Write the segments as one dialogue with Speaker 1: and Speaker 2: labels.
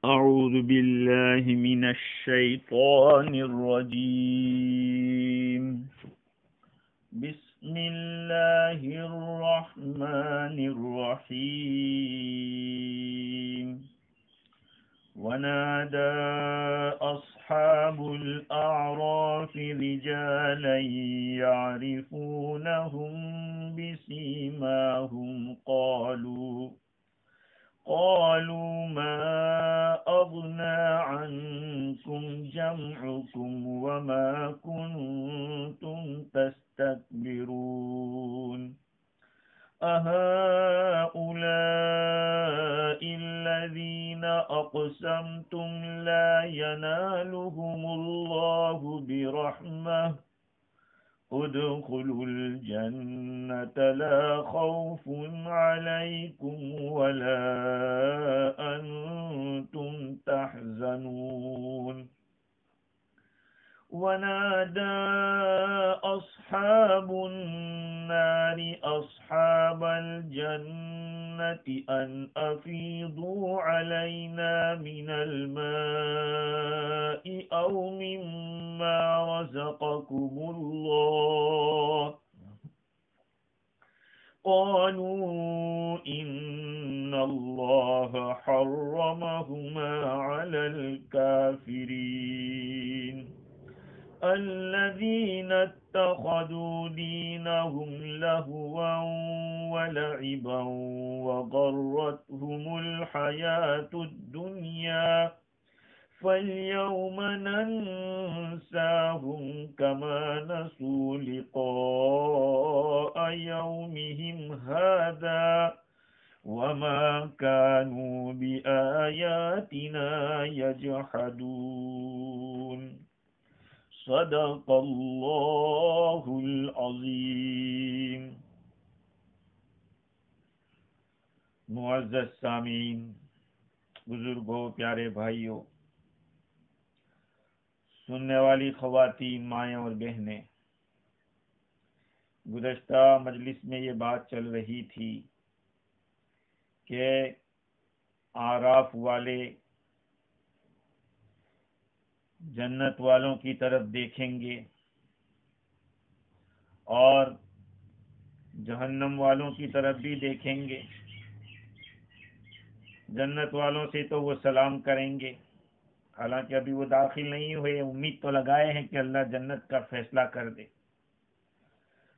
Speaker 1: أعوذ بالله من الشيطان الرجيم. بسم الله الرحمن الرحيم. ونادى أصحاب الأعراف رجالا يعرفونهم بسيماهم قالوا ما أغنى عنكم جمعكم وما كنتم تستكبرون أهؤلاء الذين أقسمتم لا ينالهم الله برحمة ادخلوا الجنة لا خوف عليكم ولا أنتم تحزنون. ونادى أصحاب النار أصحاب الجنة أن أفيضوا علينا من الماء أو مما رزقكم الله. قالوا إن الله حرمهما على الكافرين الذين اتخذوا دينهم لهوا ولعبا وغرتهم الحياة الدنيا فاليوم ننساهم كما نسوا لقاء يومهم هذا وما كانوا بآياتنا يجحدون. صدق اللہ العظیم. معزز سامعین، بزرگوں، پیارے بھائیوں، سننے والی خواتین، مائیں اور بہنیں، گزشتہ مجلس میں یہ بات چل رہی تھی کہ اعراف والے جنت والوں کی طرف دیکھیں گے اور جہنم والوں کی طرف بھی دیکھیں گے. جنت والوں سے تو وہ سلام کریں گے، حالانکہ ابھی وہ داخل نہیں ہوئے، امید تو لگائے ہیں کہ اللہ جنت کا فیصلہ کر دے.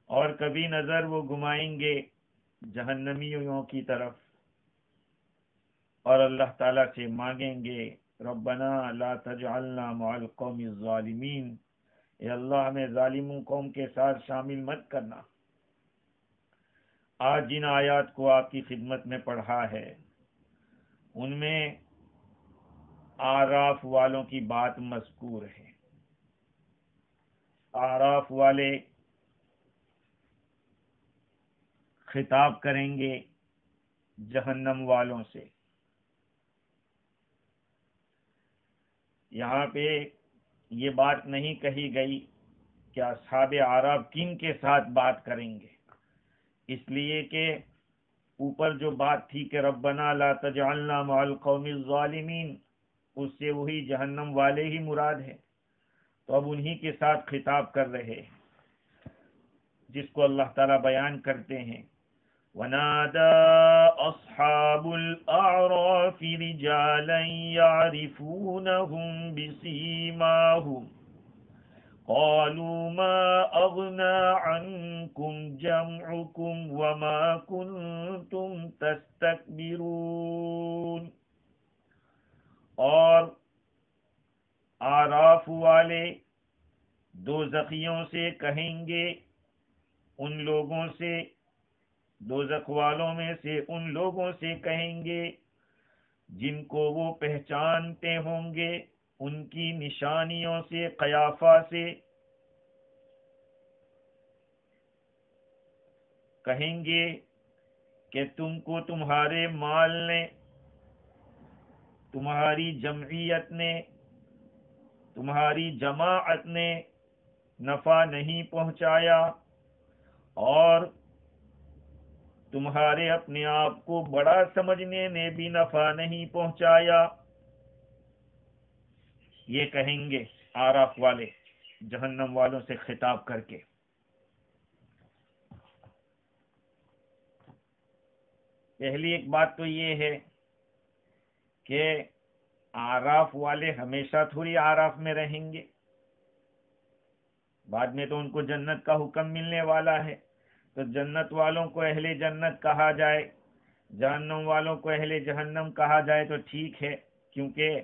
Speaker 1: اور کبھی نظر وہ گھمائیں گے جہنمیوں کی طرف اور اللہ تعالیٰ سے مانگیں گے ربنا لا تجعلنا مع القوم الظالمین، اے اللہ ہمیں ظالموں قوم کے ساتھ شامل مت کرنا. آج جن آیات کو آپ کی خدمت میں پڑھا ہے ان میں اعراف والوں کی بات مذکور ہے. اعراف والے خطاب کریں گے جہنم والوں سے. یہاں پہ یہ بات نہیں کہی گئی کہ اصحاب اعراف کن کے ساتھ بات کریں گے، اس لیے کہ اوپر جو بات تھی کہ ربنا لا تجعلنا مع القوم الظالمین، اس سے وہی جہنم والے ہی مراد ہے، تو اب انہی کے ساتھ خطاب کر رہے ہیں جس کو اللہ تعالیٰ بیان کرتے ہیں. وَنَادَى أَصْحَابُ الْأَعْرَافِ رِجَالًا يَعْرِفُونَهُمْ بِسِيمَاهُمْ قَالُوا مَا أَغْنَى عَنْكُمْ جَمْعُكُمْ وَمَا كُنْتُمْ تَسْتَكْبِرُونَ. اور اعراف والے دوزخیوں سے کہیں گے، ان لوگوں سے، دوزخ والوں میں سے ان لوگوں سے کہیں گے جن کو وہ پہچانتے ہوں گے ان کی نشانیوں سے، قیافہ سے، کہیں گے کہ تم کو تمہارے مال نے، تمہاری جمعیت نے، تمہاری جماعت نے نفع نہیں پہنچایا اور تمہارے اپنے آپ کو بڑا سمجھنے نے بھی نفع نہیں پہنچایا. یہ کہیں گے آراف والے جہنم والوں سے خطاب کر کے. پہلی ایک بات تو یہ ہے کہ آراف والے ہمیشہ تھوڑی آراف میں رہیں گے، بعد میں تو ان کو جنت کا حکم ملنے والا ہے. تو جنت والوں کو اہل جنت کہا جائے، جہنم والوں کو اہل جہنم کہا جائے تو ٹھیک ہے، کیونکہ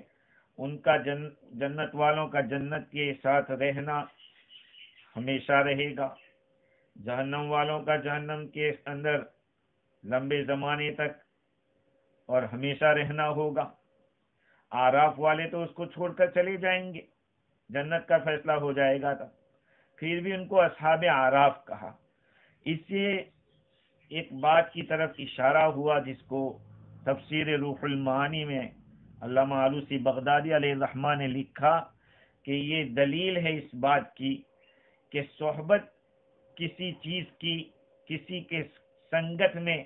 Speaker 1: ان کا جنت والوں کا جنت کے ساتھ رہنا ہمیشہ رہے گا، جہنم والوں کا جہنم کے اندر لمبے زمانے تک اور ہمیشہ رہنا ہوگا. آراف والے تو اس کو چھوڑ کر چلے جائیں گے، جنت کا فیصلہ ہو جائے گا. تب پھر بھی ان کو اصحاب آراف کہا. اس سے ایک بات کی طرف اشارہ ہوا جس کو تفسیر روح المعانی میں علامہ آلوسی بغدادی علیہ الرحمہ نے لکھا کہ یہ دلیل ہے اس بات کی کہ صحبت کسی چیز کی، کسی کے سنگت میں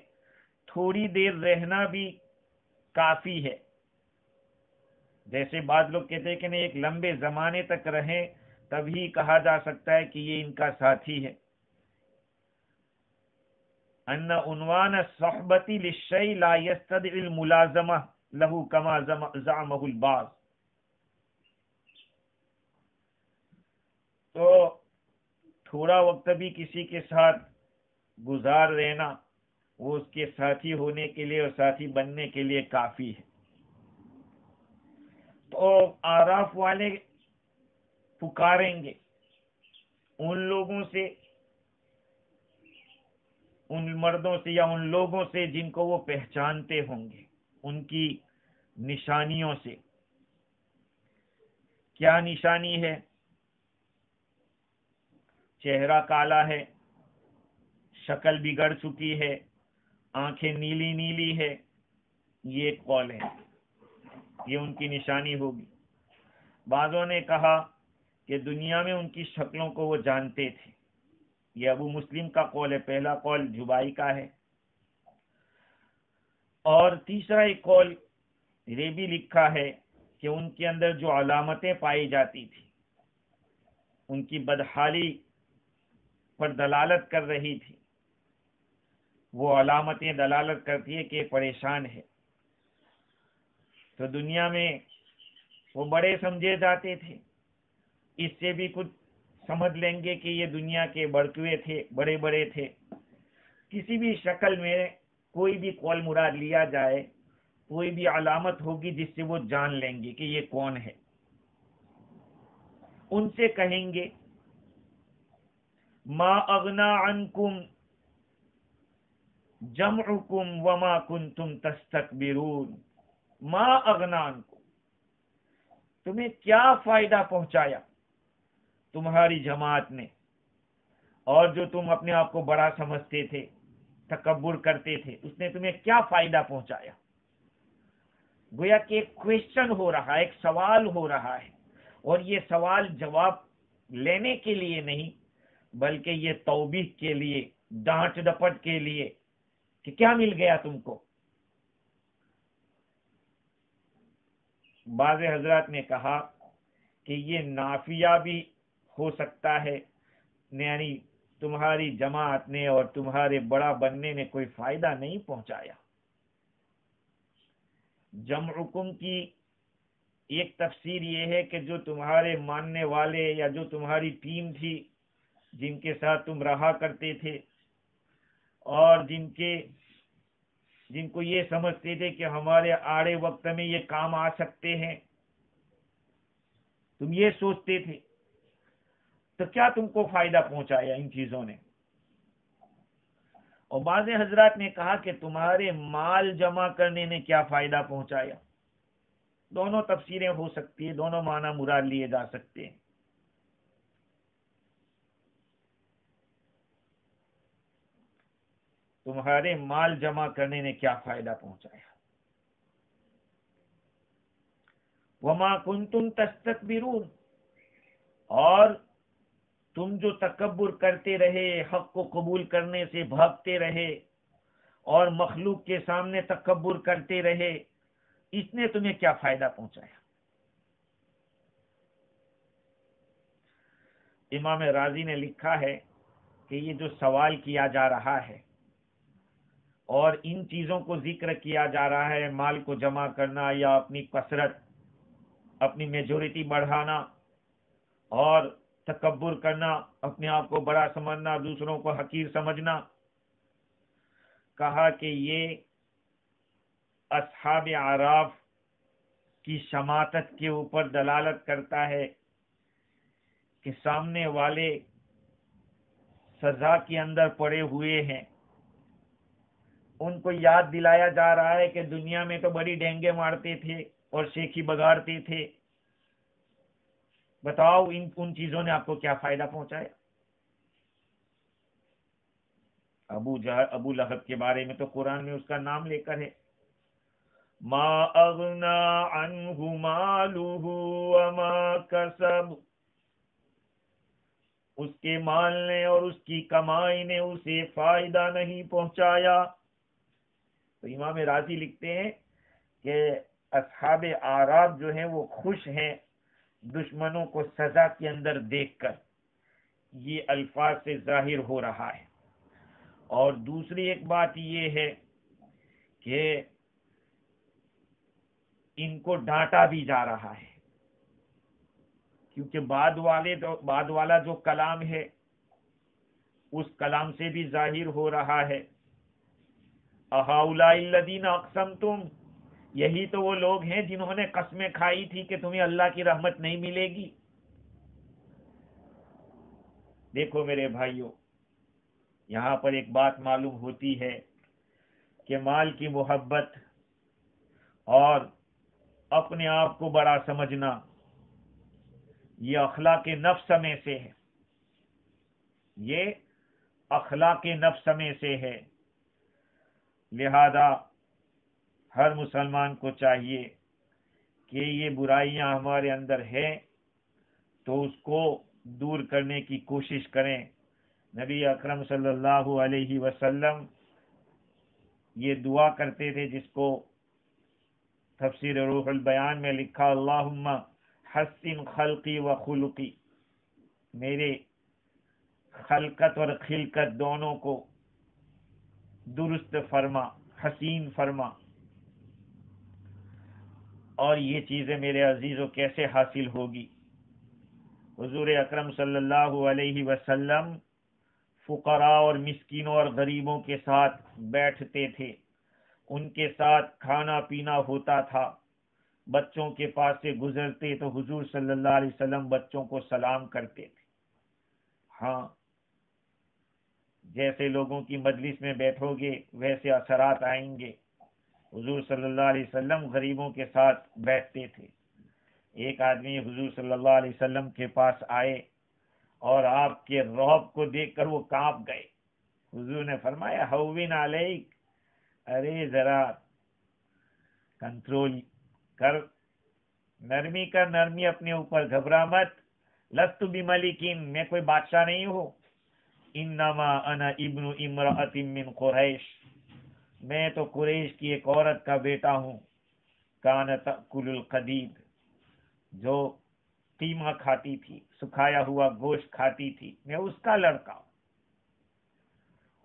Speaker 1: تھوڑی دیر رہنا بھی کافی ہے. جیسے بعض لوگ کہتے ہیں کہ نہیں، ایک لمبے زمانے تک رہیں تبھی کہا جا سکتا ہے کہ یہ ان کا ساتھی ہے. ان عنوان الصحبت للشیء لا يستدعي الملازمہ له كما زعمه البعض. تو تھوڑا وقت بھی کسی کے ساتھ گزار لینا وہ اس کے ساتھی ہونے کے لیے اور ساتھی بننے کے لیے کافی ہے. تو آراف والے پکاریں گے ان لوگوں سے، ان مردوں سے یا ان لوگوں سے جن کو وہ پہچانتے ہوں گے، ان کی نشانیوں سے. کیا نشانی ہے؟ چہرہ کالا ہے، شکل بگڑ چکی ہے، آنکھیں نیلی نیلی ہے، یہ ایک قول ہے، یہ ان کی نشانی ہوگی. بعضوں نے کہا کہ دنیا میں ان کی شکلوں کو وہ جانتے تھے. یہ ابو مسلم کا قول ہے، پہلا قول جبائی کا ہے. اور تیسرا ایک قول یہ بھی لکھا ہے کہ ان کے اندر جو علامتیں پائی جاتی تھی ان کی بدحالی پر دلالت کر رہی تھی، وہ علامتیں دلالت کرتی ہے کہ پریشان ہے. تو دنیا میں وہ بڑے سمجھے جاتے تھے، اس سے بھی کچھ سمجھ لیں گے کہ یہ دنیا کے بڑکوے تھے، بڑے بڑے تھے. کسی بھی شکل میں کوئی بھی قول مراد لیا جائے، کوئی بھی علامت ہوگی جس سے وہ جان لیں گے کہ یہ کون ہے. ان سے کہیں گے ما اغنا عنکم جمعکم وما کنتم تستکبرون. ما اغنا عنکم، تمہیں کیا فائدہ پہنچایا تمہاری جماعت نے، اور جو تم اپنے آپ کو بڑا سمجھتے تھے، تکبر کرتے تھے، اس نے تمہیں کیا فائدہ پہنچایا. گویا کہ ایک کویسچن ہو رہا ہے، ایک سوال ہو رہا ہے، اور یہ سوال جواب لینے کے لیے نہیں بلکہ یہ توبیخ کے لیے، ڈانٹ ڈپٹ کے لیے کہ کیا مل گیا تم کو. بعض حضرات نے کہا کہ یہ نافیہ بھی ہو سکتا ہے، یعنی تمہاری جماعت نے اور تمہارے بڑا بننے نے کوئی فائدہ نہیں پہنچایا. جمعکم کی ایک تفسیر یہ ہے کہ جو تمہارے ماننے والے یا جو تمہاری ٹیم تھی جن کے ساتھ تم رہا کرتے تھے اور جن کو یہ سمجھتے تھے کہ ہمارے آڑے وقت میں یہ کام آ سکتے ہیں، تم یہ سوچتے تھے، تو کیا تم کو فائدہ پہنچایا ان چیزوں نے. اور بعض حضرات نے کہا کہ تمہارے مال جمع کرنے نے کیا فائدہ پہنچایا. دونوں تفسیریں ہو سکتی ہیں، دونوں معنی مراد لیے جا سکتے ہیں. تمہارے مال جمع کرنے نے کیا فائدہ پہنچایا. وما کنتم تستکبرون، اور تم جو تکبر کرتے رہے، حق کو قبول کرنے سے بھاگتے رہے اور مخلوق کے سامنے تکبر کرتے رہے، اس نے تمہیں کیا فائدہ پہنچایا. امام راضی نے لکھا ہے کہ یہ جو سوال کیا جا رہا ہے اور ان چیزوں کو ذکر کیا جا رہا ہے، مال کو جمع کرنا یا اپنی کثرت، اپنی میجورٹی بڑھانا اور تکبر کرنا، اپنے آپ کو بڑا سمجھنا، دوسروں کو حقیر سمجھنا، کہا کہ یہ اصحاب اعراف کی شماتت کے اوپر دلالت کرتا ہے کہ سامنے والے سزا کے اندر پڑے ہوئے ہیں. ان کو یاد دلایا جا رہا ہے کہ دنیا میں تو بڑی ڈینگے مارتے تھے اور شیخی بگاڑتے تھے، بتاؤ ان چیزوں نے آپ کو کیا فائدہ پہنچایا؟ ابو لہب کے بارے میں تو قرآن میں اس کا نام لے کر ہے، ما اغنا عنہ مالہ وما کسب، اس کے مال نے اور اس کی کمائی نے اسے فائدہ نہیں پہنچایا. تو امام راضی لکھتے ہیں کہ اصحاب اعراف جو ہیں وہ خوش ہیں دشمنوں کو سزا کے اندر دیکھ کر، یہ الفاظ سے ظاہر ہو رہا ہے. اور دوسری ایک بات یہ ہے کہ ان کو ڈانٹا بھی جا رہا ہے، کیونکہ بعد والا جو کلام ہے اس کلام سے بھی ظاہر ہو رہا ہے، اہؤلاء الذین اقسمتم، یہی تو وہ لوگ ہیں جنہوں نے قسمیں کھائی تھی کہ تمہیں اللہ کی رحمت نہیں ملے گی. دیکھو میرے بھائیوں، یہاں پر ایک بات معلوم ہوتی ہے کہ مال کی محبت اور اپنے آپ کو بڑا سمجھنا یہ اخلاق نفس میں سے ہے، یہ اخلاق نفس میں سے ہے. لہذا ہر مسلمان کو چاہیے کہ یہ برائیاں ہمارے اندر ہیں تو اس کو دور کرنے کی کوشش کریں. نبی اکرم صلی اللہ علیہ وسلم یہ دعا کرتے تھے جس کو تفسیر روح البیان میں لکھا، اللہم حسن خلقی و خلقی، میرے خلقت اور خلقت دونوں کو درست فرما، حسین فرما. اور یہ چیزیں میرے عزیزوں کیسے حاصل ہوگی؟ حضور اکرم صلی اللہ علیہ وسلم فقراء اور مسکینوں اور غریبوں کے ساتھ بیٹھتے تھے، ان کے ساتھ کھانا پینا ہوتا تھا. بچوں کے پاس سے گزرتے تو حضور صلی اللہ علیہ وسلم بچوں کو سلام کرتے تھے. ہاں، جیسے لوگوں کی مجلس میں بیٹھو گے ویسے اثرات آئیں گے. حضور صلی اللہ علیہ وسلم غریبوں کے ساتھ بیٹھتے تھے. ایک آدمی حضور صلی اللہ علیہ وسلم کے پاس آئے اور آپ کے رعب کو دیکھ کر وہ کانپ گئے. حضور نے فرمایا، ہوین علیک، ارے ذرا کنٹرول کر، نرمی کر، نرمی اپنے اوپر، گھبرا مت. لست بملکین، میں کوئی بادشاہ نہیں ہوں. انما انا ابن امرأۃ من قریش، میں تو قریش کی ایک عورت کا بیٹا ہوں. کانت تأکل القدید، جو قیمہ کھاتی تھی، سکھایا ہوا گوشت کھاتی تھی، میں اس کا لڑکا ہوں.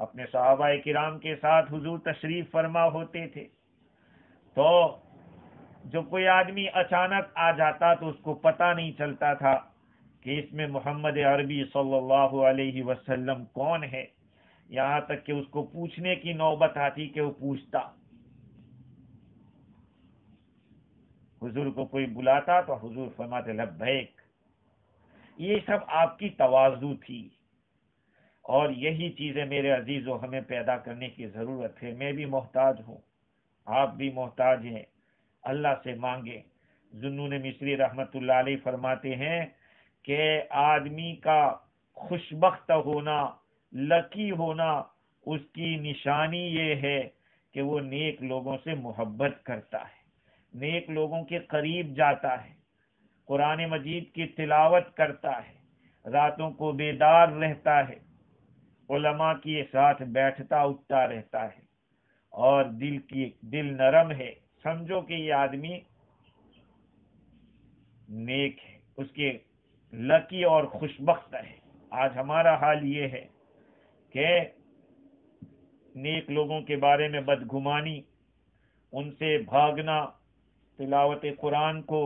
Speaker 1: اپنے صحابہ کرام کے ساتھ حضور تشریف فرما ہوتے تھے تو جو کوئی آدمی اچانک آ جاتا تو اس کو پتہ نہیں چلتا تھا کہ اس میں محمد عربی صلی اللہ علیہ وسلم کون ہے، یہاں تک کہ اس کو پوچھنے کی نوبت آتی کہ وہ پوچھتا. حضور کو کوئی بلاتا تو حضور فرماتے لبیک. یہ سب آپ کی تواضع تھی، اور یہی چیزیں میرے عزیزوں ہمیں پیدا کرنے کی ضرورت ہے. میں بھی محتاج ہوں، آپ بھی محتاج ہیں، اللہ سے مانگے. ذوالنون مصری رحمت اللہ علیہ فرماتے ہیں کہ آدمی کا خوشبخت ہونا، لکی ہونا، اس کی نشانی یہ ہے کہ وہ نیک لوگوں سے محبت کرتا ہے، نیک لوگوں کے قریب جاتا ہے، قرآن مجید کی تلاوت کرتا ہے، راتوں کو بیدار رہتا ہے، علماء کے ساتھ بیٹھتا اٹھتا رہتا ہے، اور دل نرم ہے. سمجھو کہ یہ آدمی نیک ہے، اس کے لکی اور خوشبخت ہے. آج ہمارا حال یہ ہے کہ نیک لوگوں کے بارے میں بدگمانی، ان سے بھاگنا، تلاوت قرآن کو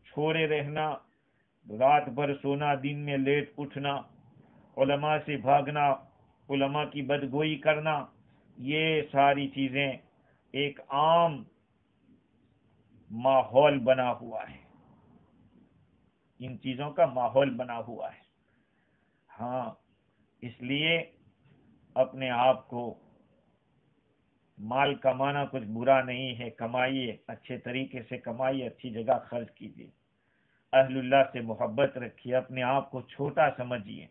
Speaker 1: چھوڑے رہنا، رات بھر سونا، دن میں لیٹ اٹھنا، علماء سے بھاگنا، علماء کی بدگوئی کرنا، یہ ساری چیزیں ایک عام ماحول بنا ہوا ہے، ان چیزوں کا ماحول بنا ہوا ہے۔ ہاں، اس لیے اپنے آپ کو، مال کمانا کچھ برا نہیں ہے، کمائیے، اچھے طریقے سے کمائیے، اچھی جگہ خرچ کیجیے، اہل اللہ سے محبت رکھیے، اپنے آپ کو چھوٹا سمجھیے۔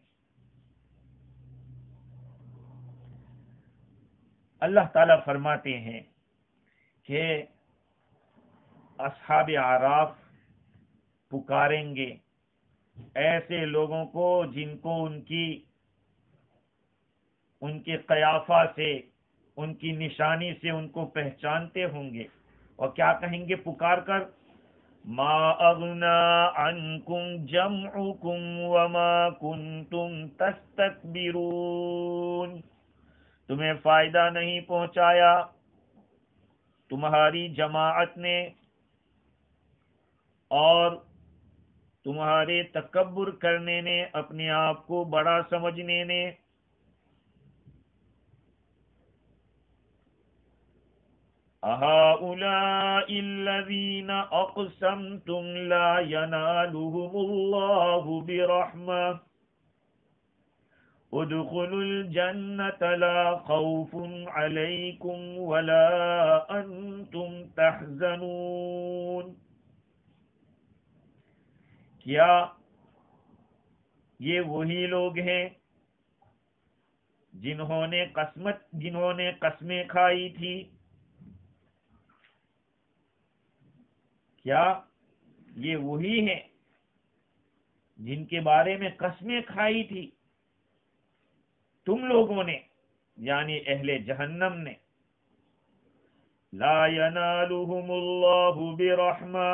Speaker 1: اللہ تعالیٰ فرماتے ہیں کہ اصحاب اعراف پکاریں گے ایسے لوگوں کو جن کو ان کے قیافہ سے، ان کی نشانی سے ان کو پہچانتے ہوں گے، اور کیا کہیں گے پکار کر؟ ما اغنا عنکم جمعکم وما کنتم تستکبرون، تمہیں فائدہ نہیں پہنچایا تمہاری جماعت نے اور تمہارے تکبر کرنے نے، اپنے آپ کو بڑا سمجھنے نے۔ أَهَؤُلَاءِ الَّذِينَ أَقْسَمْتُمْ لَا يَنَالُهُمُ اللَّهُ بِرَحْمَةٍ ادْخُلُوا الْجَنَّةَ لَا خَوْفٌ عَلَيْكُمْ وَلَا أَنْتُمْ تَحْزَنُونَ، کیا یہ وہی لوگ ہیں جنہوں نے قسمیں کھائی تھی؟ کیا یہ وہی ہیں جن کے بارے میں قسمیں کھائی تھی تم لوگوں نے، یعنی اہل جہنم نے؟ لا ینالہم اللہ برحمہ،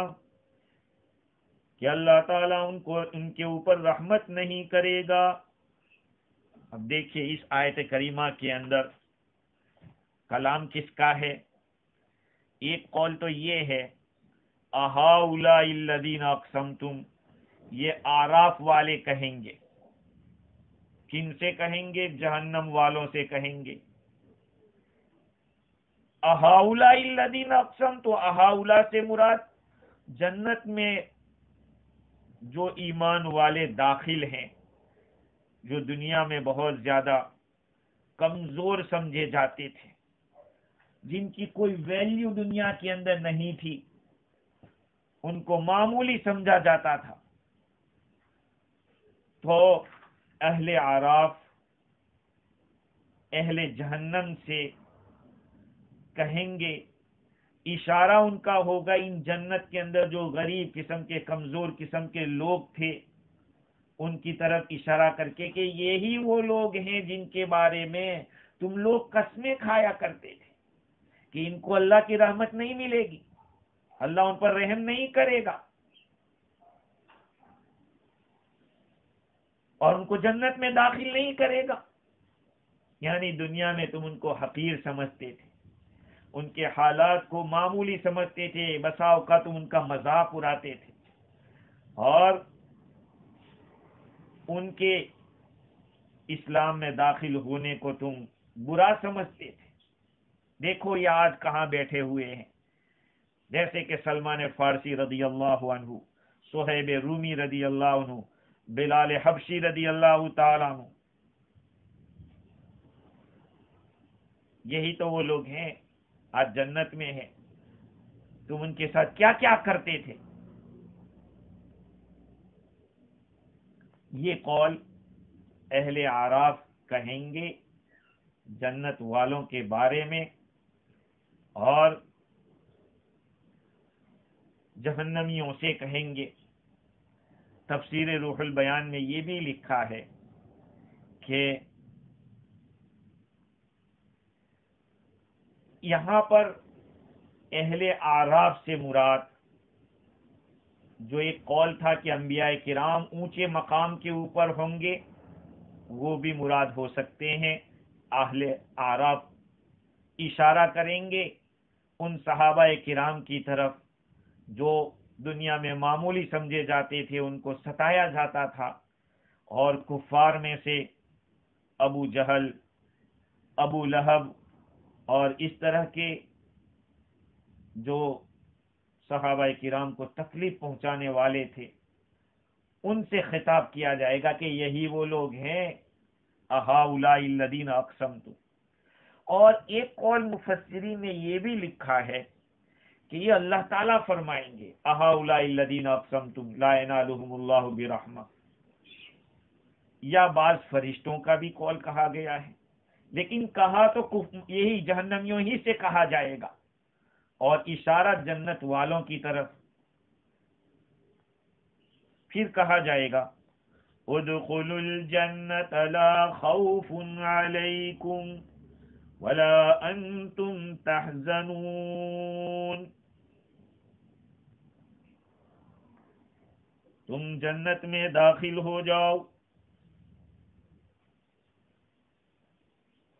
Speaker 1: کہ اللہ تعالیٰ ان کے اوپر رحمت نہیں کرے گا۔ اب دیکھیے اس آیت کریمہ کے اندر کلام کس کا ہے؟ ایک قول تو یہ ہے اہؤلاء الذین اقسمتم، یہ اعراف والے کہیں گے۔ کن سے کہیں گے؟ جہنم والوں سے کہیں گے۔ اہؤلاء الذین اقسمتم، تو اہؤلاء سے مراد جنت میں جو ایمان والے داخل ہیں، جو دنیا میں بہت زیادہ کمزور سمجھے جاتے تھے، جن کی کوئی ویلیو دنیا کے اندر نہیں تھی، ان کو معمولی سمجھا جاتا تھا، تو اہل اعراف اہل جہنم سے کہیں گے، اشارہ ان کا ہوگا ان جنت کے اندر جو غریب قسم کے، کمزور قسم کے لوگ تھے، ان کی طرف اشارہ کر کے کہ یہی وہ لوگ ہیں جن کے بارے میں تم لوگ قسمیں کھایا کرتے تھے کہ ان کو اللہ کی رحمت نہیں ملے گی، اللہ ان پر رحم نہیں کرے گا اور ان کو جنت میں داخل نہیں کرے گا۔ یعنی دنیا میں تم ان کو حقیر سمجھتے تھے، ان کے حالات کو معمولی سمجھتے تھے، بسا اوقات تم ان کا مذاق اڑاتے تھے اور ان کے اسلام میں داخل ہونے کو تم برا سمجھتے تھے۔ دیکھو یہ آج کہاں بیٹھے ہوئے ہیں، جیسے کہ سلمان فارسی رضی اللہ عنہ، صہیب رومی رضی اللہ عنہ، بلال حبشی رضی اللہ تعالیٰ عنہ، یہی تو وہ لوگ ہیں آج جنت میں ہیں۔ تم ان کے ساتھ کیا کیا کرتے تھے؟ یہ قول اہل اعراف کہیں گے جنت والوں کے بارے میں، اور جہنمیوں سے کہیں گے۔ تفسیر روح البیان میں یہ بھی لکھا ہے کہ یہاں پر اہل اعراف سے مراد، جو ایک قول تھا کہ انبیاء کرام اونچے مقام کے اوپر ہوں گے، وہ بھی مراد ہو سکتے ہیں اہل اعراف۔ اشارہ کریں گے ان صحابہ کرام کی طرف جو دنیا میں معمولی سمجھے جاتے تھے، ان کو ستایا جاتا تھا، اور کفار میں سے ابو جہل، ابو لہب اور اس طرح کے جو صحابہ کرام کو تکلیف پہنچانے والے تھے، ان سے خطاب کیا جائے گا کہ یہی وہ لوگ ہیں اہؤلاء الذین اقسمتم۔ اور ایک قول مفسرین نے یہ بھی لکھا ہے کہ یہ اللہ تعالیٰ فرمائیں گے اہؤلاء الذین اقسمتم لا ینالهم اللہ برحمہ، یا بعض فرشتوں کا بھی قول کہا گیا ہے، لیکن کہا تو یہی جہنمیوں ہی سے کہا جائے گا، اور اشارہ جنت والوں کی طرف پھر کہا جائے گا ادخلوا الجنت لا خوف علیکم ولا انتم تحزنون، تم جنت میں داخل ہو جاؤ،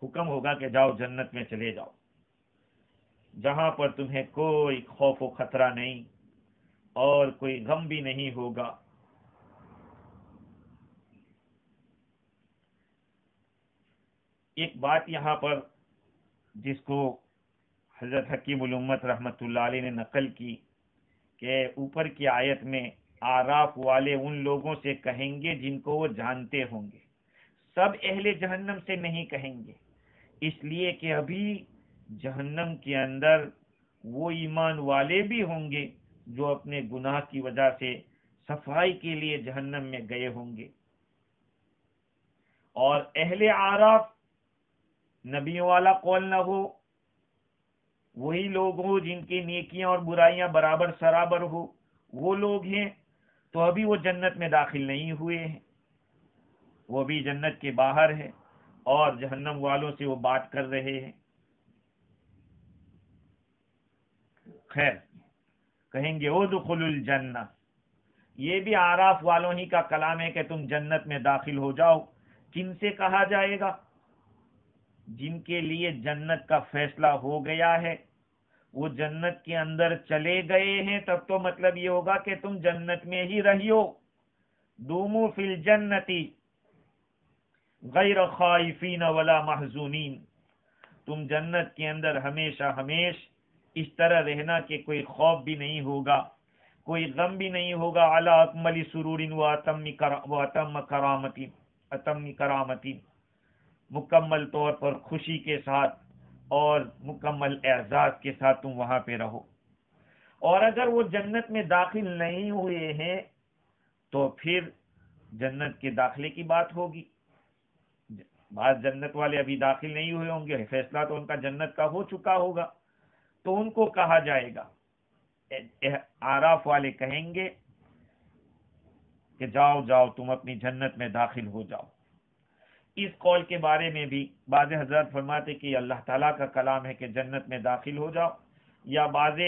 Speaker 1: حکم ہوگا کہ جاؤ جنت میں چلے جاؤ، جہاں پر تمہیں کوئی خوف و خطرہ نہیں اور کوئی غم بھی نہیں ہوگا۔ ایک بات یہاں پر جس کو حضرت حکیم الامت رحمت اللہ علیہ نے نقل کی کہ اوپر کی آیت میں اعراف والے ان لوگوں سے کہیں گے جن کو وہ جانتے ہوں گے، سب اہل جہنم سے نہیں کہیں گے، اس لیے کہ ابھی جہنم کے اندر وہ ایمان والے بھی ہوں گے جو اپنے گناہ کی وجہ سے صفائی کے لیے جہنم میں گئے ہوں گے، اور اہل اعراف نبیوں والا قول نہ ہو، وہی لوگ ہوں جن کی نیکیاں اور برائیاں برابر سرابر ہو، وہ لوگ ہیں، تو ابھی وہ جنت میں داخل نہیں ہوئے ہیں، وہ بھی جنت کے باہر ہے اور جہنم والوں سے وہ بات کر رہے ہیں۔ خیر، کہیں گے ادخلوا الجنہ، یہ بھی اعراف والوں ہی کا کلام ہے کہ تم جنت میں داخل ہو جاؤ۔ کن سے کہا جائے گا؟ جن کے لیے جنت کا فیصلہ ہو گیا ہے، وہ جنت کے اندر چلے گئے ہیں، تب تو مطلب یہ ہوگا کہ تم جنت میں ہی رہیو، دوموا فی الجنتی غیر خائفین ولا محزونین، تم جنت کے اندر ہمیشہ اس طرح رہنا کہ کوئی خوف بھی نہیں ہوگا، کوئی غم بھی نہیں ہوگا، علی اکمل سرور و اتم کرامتی، مکمل طور پر خوشی کے ساتھ اور مکمل اعزاز کے ساتھ تم وہاں پہ رہو۔ اور اگر وہ جنت میں داخل نہیں ہوئے ہیں تو پھر جنت کے داخلے کی بات ہوگی، بعض جنت والے ابھی داخل نہیں ہوئے ہوں گے، فیصلہ تو ان کا جنت کا ہو چکا ہوگا، تو ان کو کہا جائے گا، اعراف والے کہیں گے کہ جاؤ جاؤ تم اپنی جنت میں داخل ہو جاؤ۔ اس قول کے بارے میں بھی بعض حضرات فرماتے کہ اللہ تعالیٰ کا کلام ہے کہ جنت میں داخل ہو جاؤ، یا بعض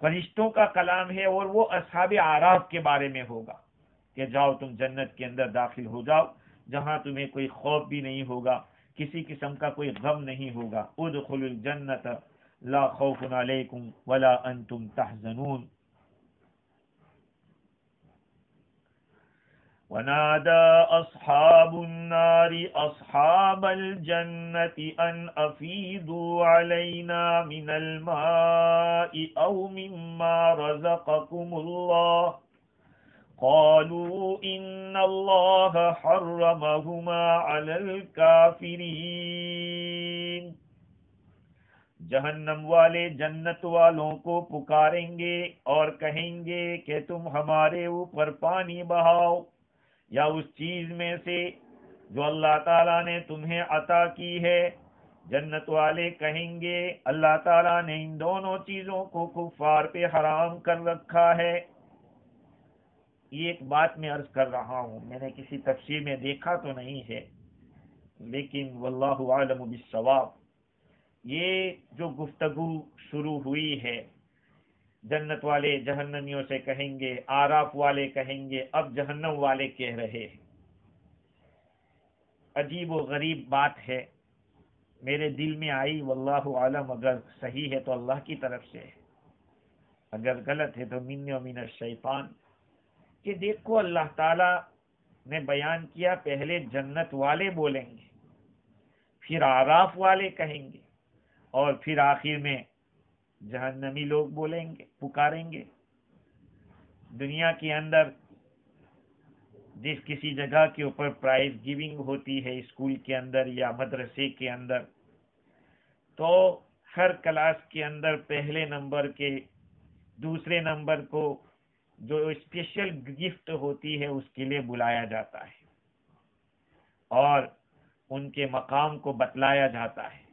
Speaker 1: فرشتوں کا کلام ہے اور وہ اصحاب اعراف کے بارے میں ہوگا کہ جاؤ تم جنت کے اندر داخل ہو جاؤ، جہاں تمہیں کوئی خوف بھی نہیں ہوگا، کسی قسم کا کوئی غم نہیں ہوگا، ادخلوا الجنت لا خوف علیکم ولا انتم تحزنون۔ ونادى أصحاب النار أصحاب الجنة أن أفيضوا علينا من الماء أو مما رزقكم الله قالوا إن الله حرمهما على الكافرين۔ جہنم والے جنت والوں کو پکاریں گے اور کہیں گے کہ تم ہمارے اوپر پانی بہاؤ، یا اس چیز میں سے جو اللہ تعالیٰ نے تمہیں عطا کی ہے۔ جنت والے کہیں گے اللہ تعالیٰ نے ان دونوں چیزوں کو کفار پہ حرام کر رکھا ہے۔ یہ ایک بات میں عرض کر رہا ہوں، میں نے کسی تفسیر میں دیکھا تو نہیں ہے، لیکن واللہ عالم بالصواب، یہ جو گفتگو شروع ہوئی ہے، جنت والے جہنمیوں سے کہیں گے، اعراف والے کہیں گے، اب جہنم والے کہہ رہے ہیں عجیب و غریب بات ہے، میرے دل میں آئی، واللہ عالم، اگر صحیح ہے تو اللہ کی طرف سے ہے، اگر غلط ہے تو من و من الشیطان، کہ دیکھو اللہ تعالی نے بیان کیا پہلے جنت والے بولیں گے، پھر اعراف والے کہیں گے، اور پھر آخر میں جہنمی لوگ بولیں گے، پکاریں گے۔ دنیا کے اندر جس کسی جگہ کے اوپر پرائز گیونگ ہوتی ہے، اسکول کے اندر یا مدرسے کے اندر، تو ہر کلاس کے اندر پہلے نمبر کے دوسرے نمبر کو جو اسپیشل گفٹ ہوتی ہے اس کے لیے بلایا جاتا ہے اور ان کے مقام کو بتلایا جاتا ہے۔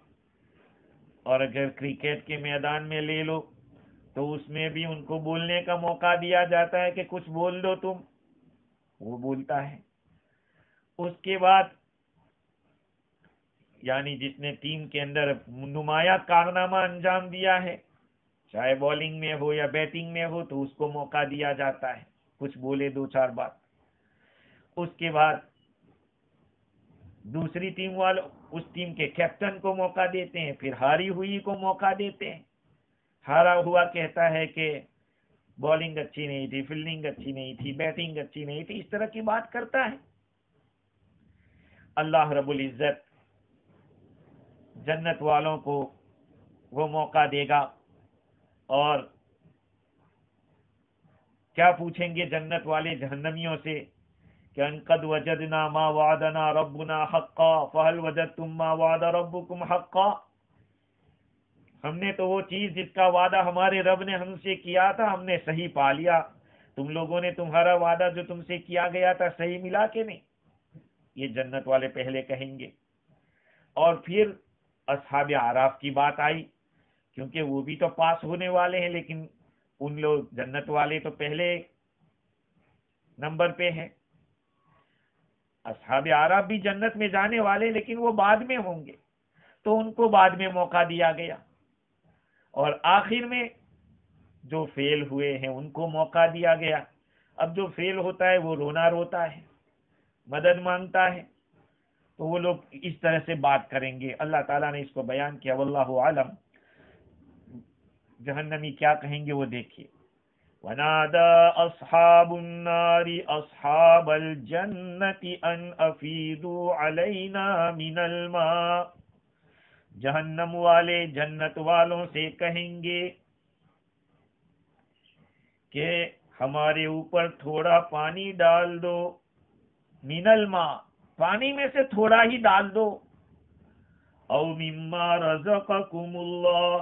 Speaker 1: اور اگر کرکٹ کے میدان میں لے لو تو اس میں بھی ان کو بولنے کا موقع دیا جاتا ہے کہ کچھ بول دو تم، وہ بولتا ہے۔ اس کے بعد یعنی جس نے ٹیم کے اندر نمایاں کارنامہ انجام دیا ہے، چاہے بالنگ میں ہو یا بیٹنگ میں ہو، تو اس کو موقع دیا جاتا ہے کچھ بولے، دو چار بات۔ اس کے بعد دوسری ٹیم والوں اس ٹیم کے کیپٹن کو موقع دیتے ہیں، پھر ہاری ہوئی کو موقع دیتے ہیں۔ ہارا ہوا کہتا ہے کہ بالنگ اچھی نہیں تھی، فیلڈنگ اچھی نہیں تھی، بیٹنگ اچھی نہیں تھی، اس طرح کی بات کرتا ہے۔ اللہ رب العزت جنت والوں کو وہ موقع دے گا، اور کیا پوچھیں گے جنت والے جہنمیوں سے کہ ان قد وجدنا ما وعدنا ربنا حقا فهل وجدتم ما وعد ربكم حقا، ہم نے تو وہ چیز جس کا وعدہ ہمارے رب نے ہم سے کیا تھا ہم نے صحیح پا لیا، تم لوگوں نے تمہارا وعدہ جو تم سے کیا گیا تھا صحیح ملا کہ نہیں؟ یہ جنت والے پہلے کہیں گے۔ اور پھر اصحاب اعراف کی بات آئی، کیونکہ وہ بھی تو پاس ہونے والے ہیں، لیکن ان لوگ جنت والے تو پہلے نمبر پہ ہیں، اصحاب اعراف بھی جنت میں جانے والے لیکن وہ بعد میں ہوں گے، تو ان کو بعد میں موقع دیا گیا۔ اور آخر میں جو فیل ہوئے ہیں ان کو موقع دیا گیا۔ اب جو فیل ہوتا ہے وہ رونا روتا ہے، مدد مانگتا ہے، تو وہ لوگ اس طرح سے بات کریں گے۔ اللہ تعالیٰ نے اس کو بیان کیا، واللہ عالم۔ جہنمی کیا کہیں گے وہ دیکھیے۔ وَنَادَى أَصْحَابُ النَّارِ أَصْحَابَ الْجَنَّةِ أَنْ أَفِيضُوا عَلَيْنَا مِنَ الْمَاءِ، جہنم والے جنت والوں سے کہیں گے کہ ہمارے اوپر تھوڑا پانی ڈال دو، من الماء، پانی میں سے تھوڑا ہی ڈال دو، او مما رزقکم اللہ،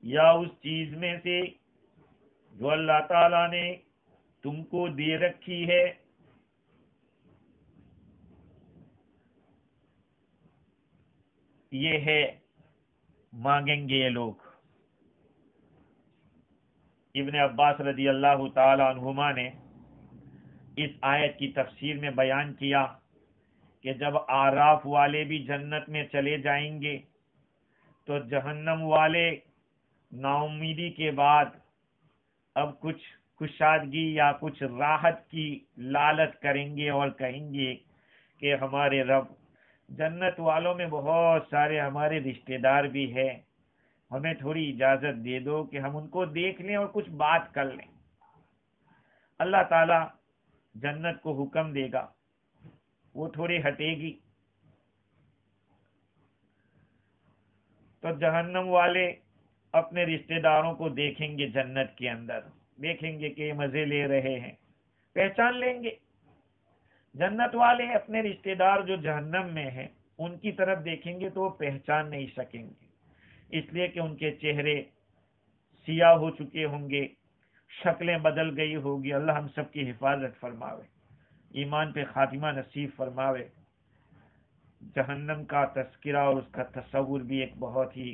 Speaker 1: یا اس چیز میں سے جو اللہ تعالی نے تم کو دے رکھی ہے۔ یہ ہے مانگیں گے یہ لوگ۔ ابن عباس رضی اللہ تعالی عنہما نے اس آیت کی تفسیر میں بیان کیا کہ جب اعراف والے بھی جنت میں چلے جائیں گے تو جہنم والے نا امیدی کے بعد اب کچھ کشادگی یا کچھ راحت کی لالچ کریں گے اور کہیں گے کہ ہمارے رب، جنت والوں میں بہت سارے ہمارے رشتہ دار بھی ہیں، ہمیں تھوڑی اجازت دے دو کہ ہم ان کو دیکھ لیں اور کچھ بات کر لیں۔ اللہ تعالی جنت کو حکم دے گا، وہ تھوڑی ہٹے گی، تو جہنم والے اپنے رشتہ داروں کو دیکھیں گے، جنت کے اندر دیکھیں گے کہ یہ مزے لے رہے ہیں، پہچان لیں گے۔ جنت والے اپنے رشتہ دار جو جہنم میں ہیں ان کی طرف دیکھیں گے تو وہ پہچان نہیں سکیں گے، اس لیے کہ ان کے چہرے سیاہ ہو چکے ہوں گے، شکلیں بدل گئی ہوگی۔ اللہ ہم سب کی حفاظت فرماوے، ایمان پہ خاتمہ نصیب فرماوے۔ جہنم کا تذکرہ اور اس کا تصور بھی ایک بہت ہی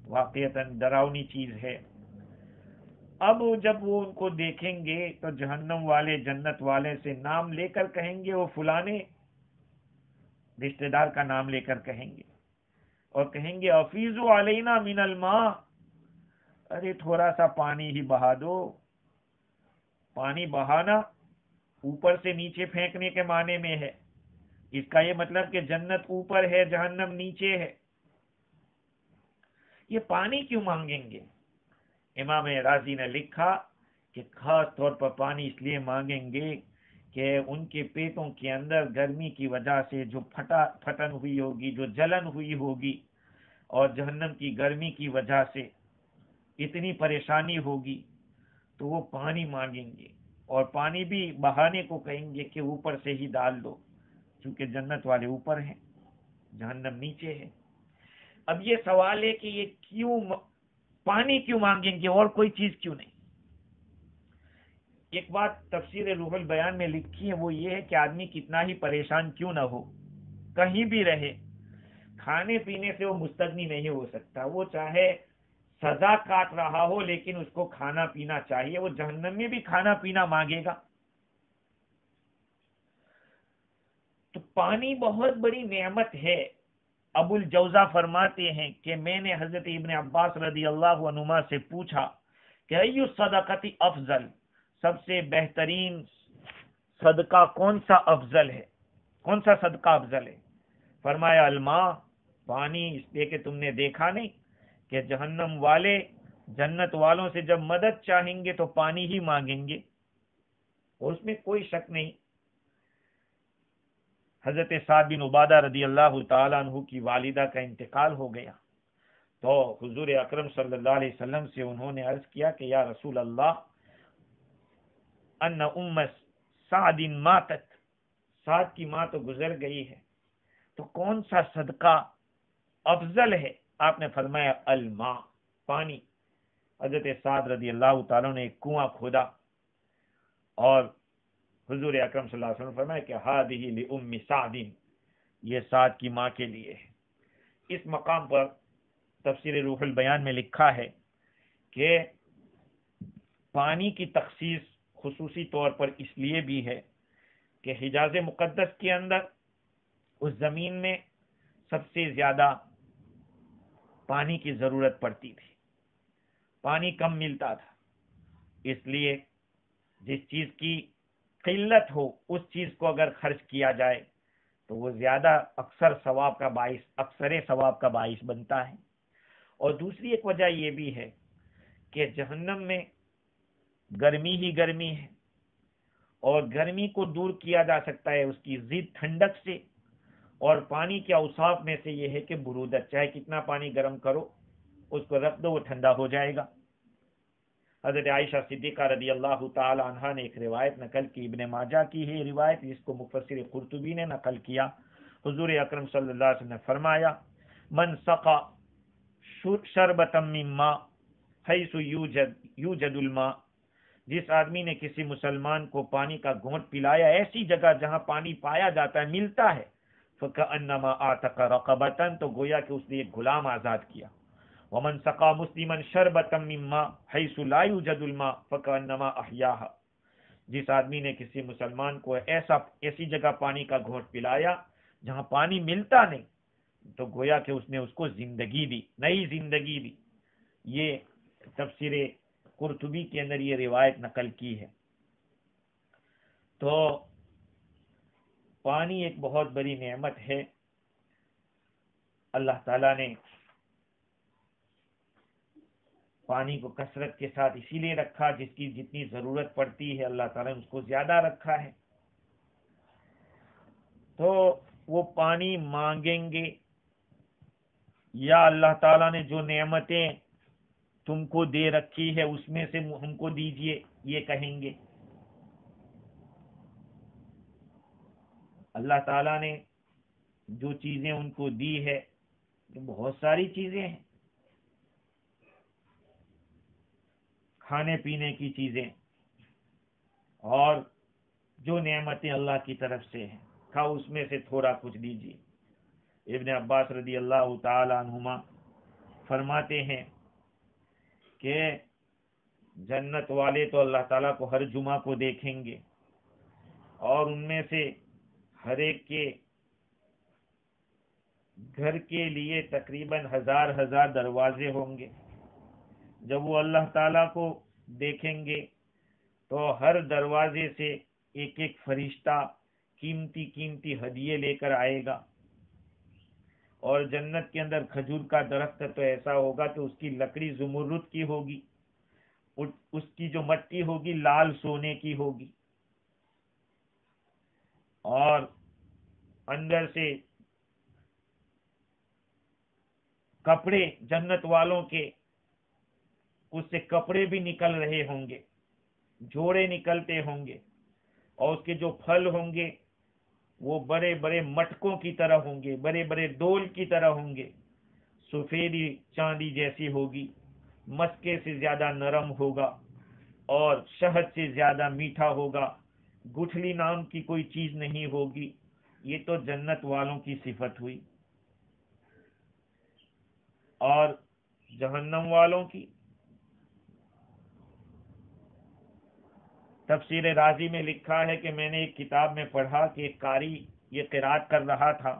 Speaker 1: واقعتاً ڈراؤنی چیز ہے۔ اب جب وہ ان کو دیکھیں گے تو جہنم والے جنت والے سے نام لے کر کہیں گے، وہ فلانے رشتہ دار کا نام لے کر کہیں گے، اور کہیں گے افیضوا علینا من الماء، ارے تھوڑا سا پانی ہی بہا دو۔ پانی بہانا اوپر سے نیچے پھینکنے کے معنی میں ہے، اس کا یہ مطلب کہ جنت اوپر ہے جہنم نیچے ہے. یہ پانی کیوں مانگیں گے؟ امام رازی نے لکھا کہ خاص طور پر پانی اس لیے مانگیں گے کہ ان کے پیٹوں کے اندر گرمی کی وجہ سے جو پھٹن ہوئی ہوگی، جو جلن ہوئی ہوگی، اور جہنم کی گرمی کی وجہ سے اتنی پریشانی ہوگی، تو وہ پانی مانگیں گے. اور پانی بھی بہانے کو کہیں گے کہ اوپر سے ہی ڈال دو، چونکہ جنت والے اوپر ہیں، جہنم نیچے ہے. اب یہ سوال ہے کہ یہ کیوں پانی کیوں مانگیں گے اور کوئی چیز کیوں نہیں؟ ایک بات تفسیر روح البیان میں لکھی ہے، وہ یہ ہے کہ آدمی کتنا ہی پریشان کیوں نہ ہو، کہیں بھی رہے، کھانے پینے سے وہ مستغنی نہیں ہو سکتا. وہ چاہے سزا کاٹ رہا ہو لیکن اس کو کھانا پینا چاہیے. وہ جہنم میں بھی کھانا پینا مانگے گا. تو پانی بہت بڑی نعمت ہے. ابو الجوزہ فرماتے ہیں کہ میں نے حضرت ابن عباس رضی اللہ عنہما سے پوچھا کہ ایو صدقۃ افضل، سب سے بہترین صدقہ کون سا افضل ہے، کون سا صدقہ افضل ہے؟ فرمایا الماء، پانی. اس لیے کہ تم نے دیکھا نہیں کہ جہنم والے جنت والوں سے جب مدد چاہیں گے تو پانی ہی مانگیں گے، اور اس میں کوئی شک نہیں. حضرت سعد بن عبادہ رضی اللہ تعالیٰ عنہ کی والدہ کا انتقال ہو گیا تو حضور اکرم صلی اللہ علیہ وسلم سے انہوں نے عرض کیا کہ یا رسول اللہ، ان ام سعد ماتت، سعد کی ماں تو گزر گئی ہے، تو کون سا صدقہ افضل ہے؟ آپ نے فرمایا الماء، پانی. حضرت سعد رضی اللہ تعالیٰ نے ایک کنواں کھودا اور حضور اکرم صلی اللہ علیہ وسلم فرمایا کہ ہذہ لام سعد، یہ سعد کی ماں کے لیے ہے. اس مقام پر تفسیر روح البیان میں لکھا ہے کہ پانی کی تخصیص خصوصی طور پر اس لیے بھی ہے کہ حجاز مقدس کے اندر اس زمین میں سب سے زیادہ پانی کی ضرورت پڑتی تھی، پانی کم ملتا تھا. اس لیے جس چیز کی قلت ہو اس چیز کو اگر خرچ کیا جائے تو وہ زیادہ اکثر ثواب کا باعث بنتا ہے. اور دوسری ایک وجہ یہ بھی ہے کہ جہنم میں گرمی ہی گرمی ہے، اور گرمی کو دور کیا جا سکتا ہے اس کی ضد ٹھنڈک سے. اور پانی کے اوصاف میں سے یہ ہے کہ برودت، چاہے کتنا پانی گرم کرو اس کو رکھ دو وہ ٹھنڈا ہو جائے گا. حضرت عائشہ صدیقہ رضی اللہ تعالی عنہا نے ایک روایت نقل کی، ابن ماجہ کی ہے روایت، جس کو مفسر قرطبی نے نقل کیا. حضور اکرم صلی اللہ علیہ وسلم نے فرمایا من سقا شربتا من ماء حیث یوجد الماء، جس آدمی نے کسی مسلمان کو پانی کا گھونٹ پلایا ایسی جگہ جہاں پانی پایا جاتا ہے، ملتا ہے، فکأنما اعتق رقبۃ، تو گویا کہ اس نے ایک غلام آزاد کیا. ومن سقا مسلما شربتا من ماء حيث لا يوجد الماء فكأنما احياها، جس آدمی نے کسی مسلمان کو ایسی جگہ پانی کا گھونٹ پلایا جہاں پانی ملتا نہیں، تو گویا کہ اس نے اس کو زندگی دی، نئی زندگی دی. یہ تفسیر قرطبی کے اندر یہ روایت نقل کی ہے. تو پانی ایک بہت بڑی نعمت ہے. اللہ تعالیٰ نے پانی کو کثرت کے ساتھ اسی لیے رکھا، جس کی جتنی ضرورت پڑتی ہے اللہ تعالیٰ نے اس کو زیادہ رکھا ہے. تو وہ پانی مانگیں گے، یا اللہ تعالیٰ نے جو نعمتیں تم کو دے رکھی ہے اس میں سے ہم کو دیجئے، یہ کہیں گے. اللہ تعالیٰ نے جو چیزیں ان کو دی ہے تو بہت ساری چیزیں ہیں، کھانے پینے کی چیزیں، اور جو نعمتیں اللہ کی طرف سے ہیں کھاؤ، اس میں سے تھوڑا کچھ دیجیے. ابن عباس رضی اللہ تعالی عنہما فرماتے ہیں کہ جنت والے تو اللہ تعالیٰ کو ہر جمعہ کو دیکھیں گے، اور ان میں سے ہر ایک کے گھر کے لیے تقریباً ہزار دروازے ہوں گے. جب وہ اللہ تعالیٰ کو دیکھیں گے تو ہر دروازے سے ایک ایک فرشتہ قیمتی قیمتی ہدیے لے کر آئے گا. اور جنت کے اندر کھجور کا درخت تو ایسا ہوگا کہ اس کی لکڑی زمرد کی ہوگی، اس کی جو مٹی ہوگی لال سونے کی ہوگی، اور اندر سے کپڑے جنت والوں کے اس سے کپڑے بھی نکل رہے ہوں گے، جوڑے نکلتے ہوں گے، اور اس کے جو پھل ہوں گے وہ بڑے بڑے مٹکوں کی طرح ہوں گے، بڑے بڑے ڈول کی طرح ہوں گے، سفیدی چاندی جیسی ہوگی، مسکے سے زیادہ نرم ہوگا اور شہد سے زیادہ میٹھا ہوگا، گٹھلی نام کی کوئی چیز نہیں ہوگی. یہ تو جنت والوں کی صفت ہوئی. اور جہنم والوں کی تفسیر رازی میں لکھا ہے کہ میں نے ایک کتاب میں پڑھا کہ ایک قاری یہ قرات کر رہا تھا،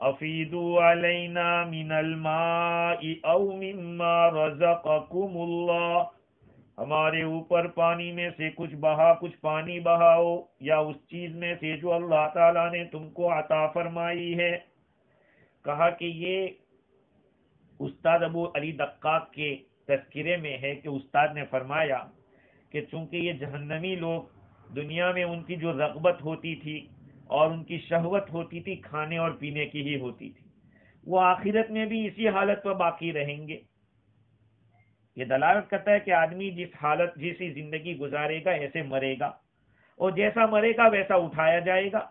Speaker 1: افیدوا علینا من الماء او مما رزقکم اللہ، ہمارے اوپر پانی میں سے کچھ پانی بہاؤ، یا اس چیز میں سے جو اللہ تعالیٰ نے تم کو عطا فرمائی ہے. کہا کہ یہ استاد ابو علی دقاق کے تذکرے میں ہے کہ استاد نے فرمایا کہ چونکہ یہ جہنمی لوگ دنیا میں ان کی جو رغبت ہوتی تھی اور ان کی شہوت ہوتی تھی کھانے اور پینے کی ہی ہوتی تھی، وہ آخرت میں بھی اسی حالت پر باقی رہیں گے. یہ دلالت کرتا ہے کہ آدمی جیسی زندگی گزارے گا ایسے مرے گا، اور جیسا مرے گا ویسا اٹھایا جائے گا.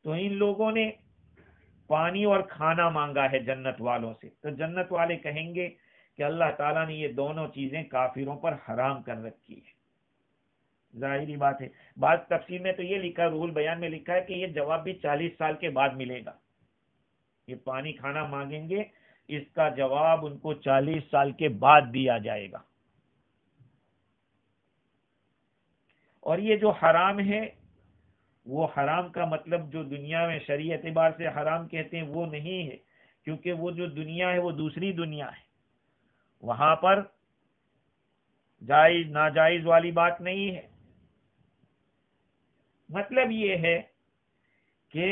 Speaker 1: تو ان لوگوں نے پانی اور کھانا مانگا ہے جنت والوں سے، تو جنت والے کہیں گے کہ اللہ تعالیٰ نے یہ دونوں چیزیں کافروں پر حرام کر رکھی ہے. ظاہری بات ہے. بعض تفسیر میں تو یہ لکھا ہے، روح البیان میں لکھا ہے کہ یہ جواب بھی 40 سال کے بعد ملے گا. یہ پانی کھانا مانگیں گے، اس کا جواب ان کو 40 سال کے بعد دیا جائے گا. اور یہ جو حرام ہے، وہ حرام کا مطلب جو دنیا میں شرعی اعتبار سے حرام کہتے ہیں وہ نہیں ہے، کیونکہ وہ جو دنیا ہے وہ دوسری دنیا ہے. وہاں پر جائز ناجائز والی بات نہیں ہے. مطلب یہ ہے کہ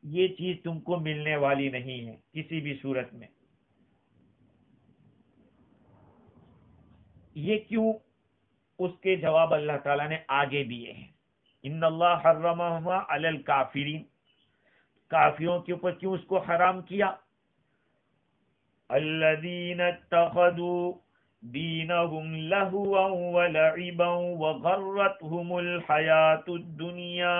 Speaker 1: یہ چیز تم کو ملنے والی نہیں ہے کسی بھی صورت میں. یہ کیوں؟ اس کے جواب اللہ تعالیٰ نے آگے دیے ہیں. ان اللہ حرمہما علی الکافرین، کافروں کے اوپر کیوں اس کو حرام کیا؟ الذین اتخذوا دینہم لہوا ولعبا وغرتہم الحیاۃ الدنیا،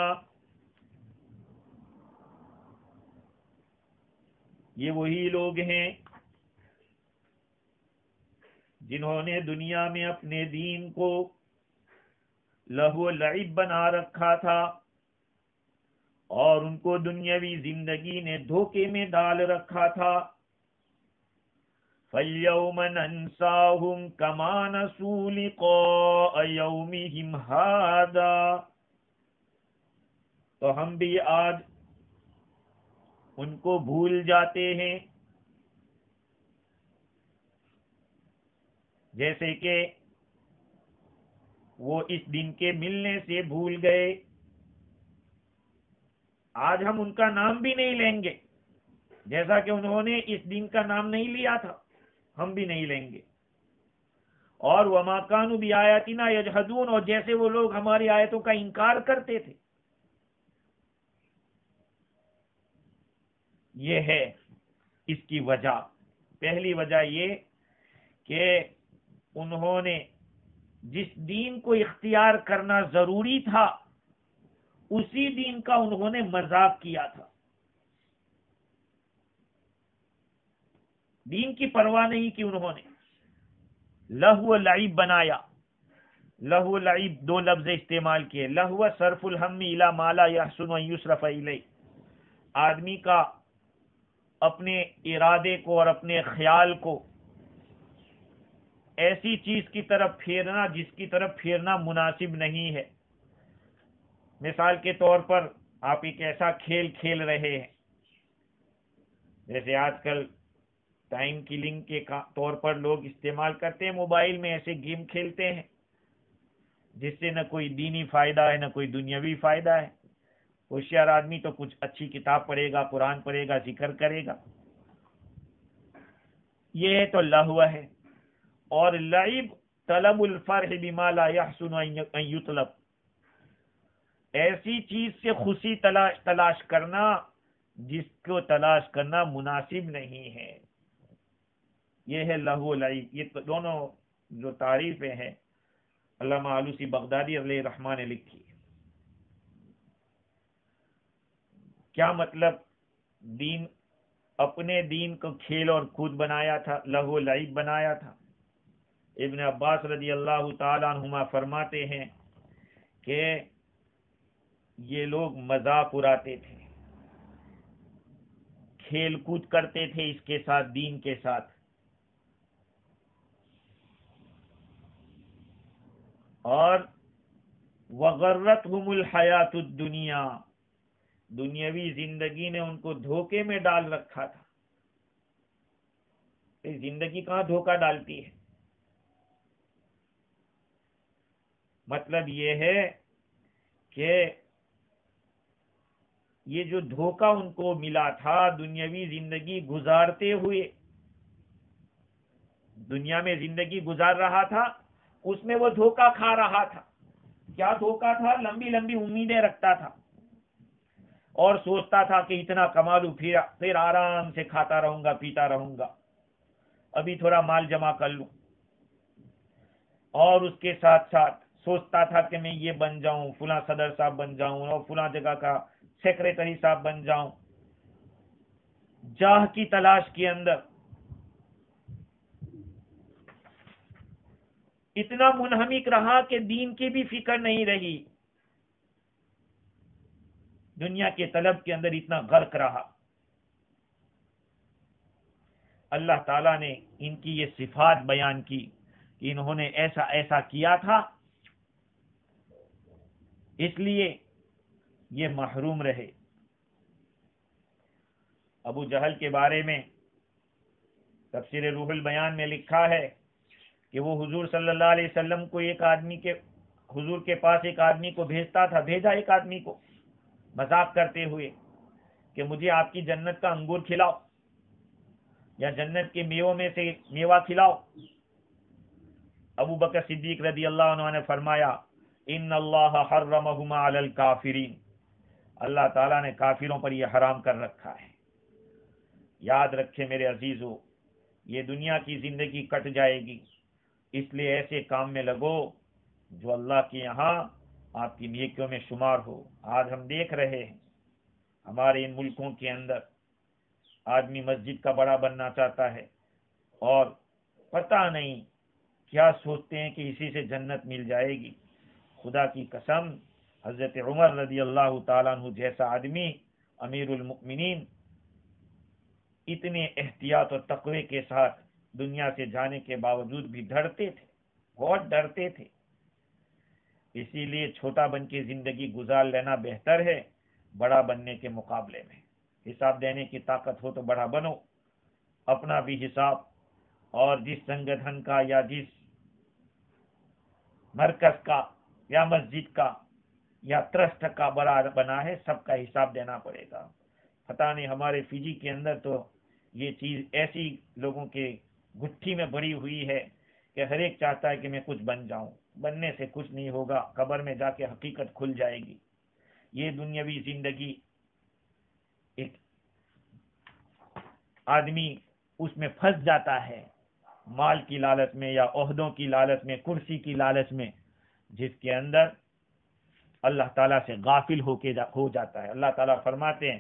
Speaker 1: یہ وہی لوگ ہیں جنہوں نے دنیا میں اپنے دین کو لہو لعب بنا رکھا تھا، اور ان کو دنیاوی زندگی نے دھوکے میں ڈال رکھا تھا. فَالْيَوْمَ نَنْسَاهُمْ كَمَا نَسُوا لِقَاءَ يَوْمِهِمْ هَذَا، تو ہم بھی آج ان کو بھول جاتے ہیں جیسے کہ وہ اس دن کے ملنے سے بھول گئے. آج ہم ان کا نام بھی نہیں لیں گے، جیسا کہ انہوں نے اس دن کا نام نہیں لیا تھا، ہم بھی نہیں لیں گے. اور وَمَا كَانُوا بِآيَاتِنَا يَجْحَدُونَ، اور جیسے وہ لوگ ہماری آیتوں کا انکار کرتے تھے. یہ ہے اس کی وجہ. پہلی وجہ یہ کہ انہوں نے جس دین کو اختیار کرنا ضروری تھا اسی دین کا انہوں نے مذاق کیا تھا، دین کی پرواہ نہیں کی انہوں نے، لہو لعب بنایا. لہو لعب دو لفظ استعمال کیے. لہو صرف الہم الی ما لا یحسن ان یصرف الیہ، آدمی کا اپنے ارادے کو اور اپنے خیال کو ایسی چیز کی طرف پھیرنا جس کی طرف پھیرنا مناسب نہیں ہے. مثال کے طور پر آپ ایک ایسا کھیل کھیل رہے ہیں، جیسے آج کل ٹائم کلنگ کے طور پر لوگ استعمال کرتے ہیں، موبائل میں ایسے گیم کھیلتے ہیں جس سے نہ کوئی دینی فائدہ ہے نہ کوئی دنیاوی فائدہ ہے. ہوشیار آدمی تو کچھ اچھی کتاب پڑھے گا، قرآن پڑھے گا، ذکر کرے گا. یہ تو لہو ہے. اور لعب طلب الفرح بما لا يحسن ان يطلب، ایسی چیز سے خوشی تلاش کرنا جس کو تلاش کرنا مناسب نہیں ہے، یہ ہے لہو و لعب. یہ دونوں جو تعریفیں ہیں علامہ آلوسی بغدادی علیہ رحمہ نے لکھی. کیا مطلب؟ دین، اپنے دین کو کھیل اور کود بنایا تھا، لہو و لعب بنایا تھا. ابن عباس رضی اللہ تعالی عنہما فرماتے ہیں کہ یہ لوگ مذاق اڑاتے تھے، کھیل کود کرتے تھے اس کے ساتھ، دین کے ساتھ. اور وغرتہم الحیات الدنیا، دنیاوی زندگی نے ان کو دھوکے میں ڈال رکھا تھا. زندگی کہاں دھوکہ ڈالتی ہے؟ مطلب یہ ہے کہ یہ جو دھوکہ ان کو ملا تھا دنیاوی زندگی گزارتے ہوئے، دنیا میں زندگی گزار رہا تھا، اس میں وہ دھوکہ کھا رہا تھا. کیا دھوکہ تھا؟ لمبی لمبی امیدیں رکھتا تھا اور سوچتا تھا کہ اتنا کما لوں، پھر آرام سے کھاتا رہوں گا، پیتا رہوں گا، ابھی تھوڑا مال جمع کر لوں. اور اس کے ساتھ ساتھ سوچتا تھا کہ میں یہ بن جاؤں، فلاں صدر صاحب بن جاؤں اور فلاں جگہ کا سیکریٹری صاحب بن جاؤں. جاہ کی تلاش کے اندر اتنا منہمک رہا کہ دین کی بھی فکر نہیں رہی، دنیا کے طلب کے اندر اتنا غرق رہا. اللہ تعالیٰ نے ان کی یہ صفات بیان کی کہ انہوں نے ایسا ایسا کیا تھا، اس لیے یہ محروم رہے. ابو جہل کے بارے میں تفسیر روح البیان میں لکھا ہے کہ وہ حضور صلی اللہ علیہ وسلم کو حضور کے پاس ایک آدمی کو بھیجا ایک آدمی کو مذاق کرتے ہوئے کہ مجھے آپ کی جنت کا انگور کھلاؤ یا جنت کے میووں میں سے میوہ کھلاؤ. ابو بکر صدیق رضی اللہ عنہ نے فرمایا ان اللہ حرمہما علی الکافرین، اللہ تعالیٰ نے کافروں پر یہ حرام کر رکھا ہے. یاد رکھے میرے عزیزو، یہ دنیا کی زندگی کٹ جائے گی، اس لیے ایسے کام میں لگو جو اللہ کے یہاں آپ کی نیکیوں میں شمار ہو. آج ہم دیکھ رہے ہیں ہمارے ان ملکوں کے اندر آدمی مسجد کا بڑا بننا چاہتا ہے اور پتہ نہیں کیا سوچتے ہیں کہ اسی سے جنت مل جائے گی. خدا کی قسم، حضرت عمر رضی اللہ تعالیٰ عنہ جیسا آدمی، امیر المؤمنین، اتنے احتیاط اور تقوی کے ساتھ دنیا سے جانے کے باوجود بھی ڈرتے تھے، بہت ڈرتے تھے. اسی لیے چھوٹا بن کے زندگی گزار لینا بہتر ہے بڑا بننے کے مقابلے میں. حساب دینے کی طاقت ہو تو بڑا بنو، اپنا بھی حساب، اور جس سنگٹھن کا یا جس مرکز کا یا مسجد کا یا ٹرسٹ کا بڑا بنا ہے، سب کا حساب دینا پڑے گا. پتہ نہیں ہمارے فجی کے اندر تو یہ چیز ایسی لوگوں کے گٹھی میں بڑی ہوئی ہے کہ ہر ایک چاہتا ہے کہ میں کچھ بن جاؤں. بننے سے کچھ نہیں ہوگا، قبر میں جا کے حقیقت کھل جائے گی. یہ دنیاوی زندگی ایک آدمی اس میں پھنس جاتا ہے، مال کی لالچ میں یا عہدوں کی لالچ میں، کرسی کی لالچ میں، جس کے اندر اللہ تعالیٰ سے غافل ہو جاتا ہے. اللہ تعالیٰ فرماتے ہیں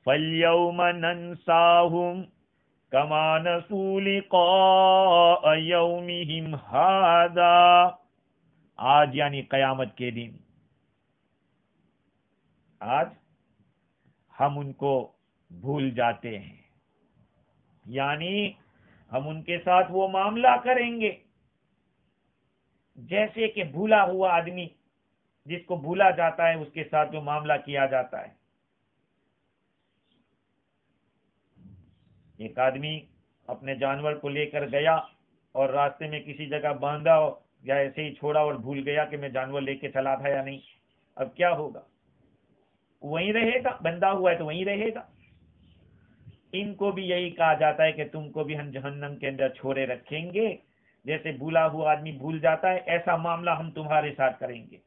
Speaker 1: فَالْيَوْمَ نَنْسَاهُمْ كَمَا نَسُوا لِقَاءَ يَوْمِهِمْ هَذَا، آج یعنی قیامت کے دن، آج ہم ان کو بھول جاتے ہیں، یعنی ہم ان کے ساتھ وہ معاملہ کریں گے جیسے کہ بھولا ہوا آدمی جس کو بھولا جاتا ہے اس کے ساتھ جو معاملہ کیا جاتا ہے. ایک آدمی اپنے جانور کو لے کر گیا اور راستے میں کسی جگہ باندھا یا ایسے ہی چھوڑا اور بھول گیا کہ میں جانور لے کے چلا تھا یا نہیں. اب کیا ہوگا؟ وہیں رہے گا، بندہ ہوا ہے تو وہیں رہے گا۔ ان کو بھی یہی کہا جاتا ہے کہ تم کو بھی ہم جہنم کے اندر چھوڑے رکھیں گے، جیسے بھولا ہوا آدمی بھول جاتا ہے، ایسا معاملہ ہم تمہارے ساتھ کریں گے۔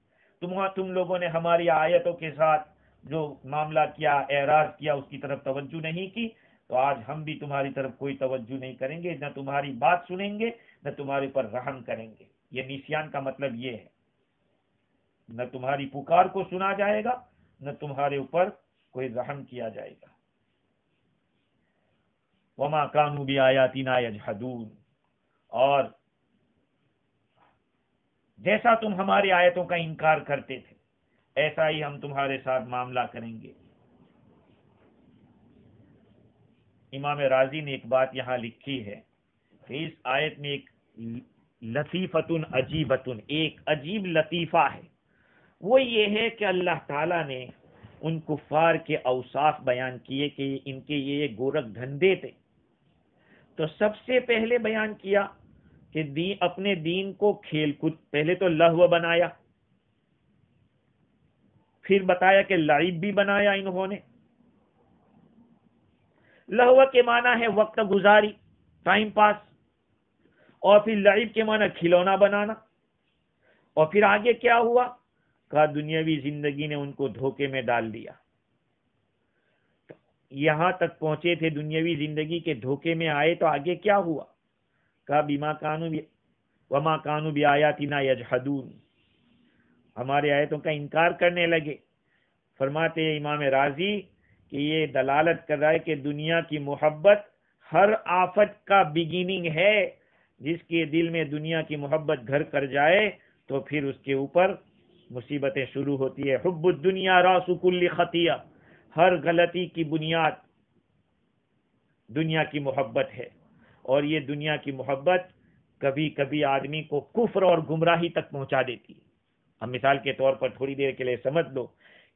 Speaker 1: تم لوگوں نے ہماری آیتوں کے ساتھ جو معاملہ کیا، اعراض کیا، اس کی طرف توجہ نہیں کی، تو آج ہم بھی تمہاری طرف کوئی توجہ نہیں کریں گے، نہ تمہاری بات سنیں گے، نہ تمہارے پر رحم کریں گے۔ یہ نسیان کا مطلب یہ ہے، نہ تمہاری پکار کو سنا جائے گا، نہ تمہارے اوپر کوئی رحم کیا جائے گا۔ وما كانوا بآياتنا يجحدون، اور جیسا تم ہماری آیتوں کا انکار کرتے تھے ایسا ہی ہم تمہارے ساتھ معاملہ کریں گے۔ امام رازی نے ایک بات یہاں لکھی ہے کہ اس آیت میں ایک لطیفتن عجیبتن، ایک عجیب لطیفہ ہے، وہ یہ ہے کہ اللہ تعالیٰ نے ان کفار کے اوصاف بیان کیے کہ ان کے یہ گورکھ دھندے تھے، تو سب سے پہلے بیان کیا کہ اپنے دین کو کھیل کود، پہلے تو لہو بنایا، پھر بتایا کہ لعب بھی بنایا انہوں نے۔ لہو کے معنی ہے وقت گزاری، ٹائم پاس، اور پھر لعب کے معنی کھلونا بنانا، اور پھر آگے کیا ہوا، کہا دنیاوی زندگی نے ان کو دھوکے میں ڈال دیا، یہاں تک پہنچے تھے، دنیاوی زندگی کے دھوکے میں آئے، تو آگے کیا ہوا، کہا وما كانوا بآياتنا يجحدون، ہمارے آیتوں کا انکار کرنے لگے۔ فرماتے ہیں امام رازی کہ یہ دلالت کر رہا ہے کہ دنیا کی محبت ہر آفت کا بگیننگ ہے، جس کے دل میں دنیا کی محبت گھر کر جائے تو پھر اس کے اوپر مصیبتیں شروع ہوتی ہے۔ حب الدنیا راس کل خطیہ، ہر غلطی کی بنیاد دنیا کی محبت ہے، اور یہ دنیا کی محبت کبھی کبھی آدمی کو کفر اور گمراہی تک پہنچا دیتی ہے۔ ہم مثال کے طور پر تھوڑی دیر کے لیے سمجھ لو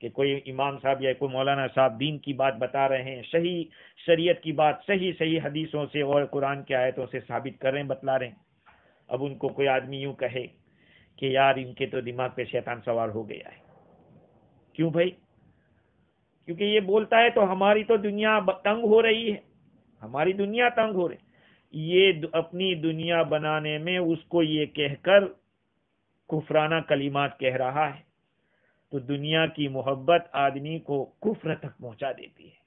Speaker 1: کہ کوئی امام صاحب یا کوئی مولانا صاحب دین کی بات بتا رہے ہیں، صحیح شریعت کی بات صحیح حدیثوں سے اور قرآن کی آیتوں سے ثابت کر رہے ہیں، بتلا رہے ہیں۔ اب ان کو کوئی آدمی یوں کہے کہ یار ان کے تو دماغ پہ شیطان سوار ہو گیا ہے۔ کیوں بھائی؟ کیونکہ یہ بولتا ہے تو ہماری تو دنیا تنگ ہو رہی ہے، ہماری دنیا تنگ ہو رہی، یہ اپنی دنیا بنانے میں اس کو یہ کہہ کر کفرانہ کلمات کہہ رہا ہے، تو دنیا کی محبت آدمی کو کفر تک پہنچا دیتی ہے۔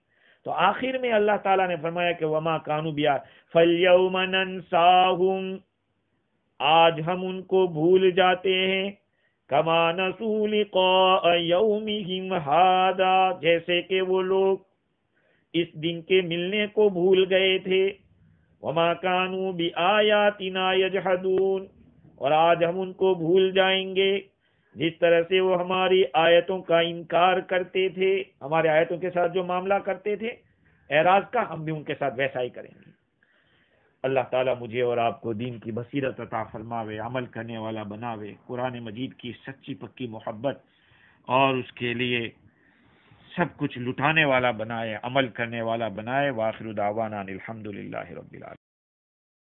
Speaker 1: تو آخر میں اللہ تعالیٰ نے فرمایا کہ وما كانوا فَالْيَوْمَ نَنْسَاهُمْ، آج ہم ان کو بھول جاتے ہیں، كَمَا نَسُوا لِقَاءَ يَوْمِهِمْ هَذَا، جیسے کہ وہ لوگ اس دن کے ملنے کو بھول گئے تھے۔ وما كانوا بآياتنا يجحدون، اور آج ہم ان کو بھول جائیں گے جس طرح سے وہ ہماری آیتوں کا انکار کرتے تھے، ہمارے آیتوں کے ساتھ جو معاملہ کرتے تھے اعراض کا، ہم بھی ان کے ساتھ ویسا ہی کریں گے۔ اللہ تعالیٰ مجھے اور آپ کو دین کی بصیرت عطا فرماوے، عمل کرنے والا بناوے، قرآن مجید کی سچی پکی محبت اور اس کے لیے سب کچھ لٹانے والا بنائے، عمل کرنے والا بنائے۔ وآخر دعوانا الحمدللہ رب العالمین۔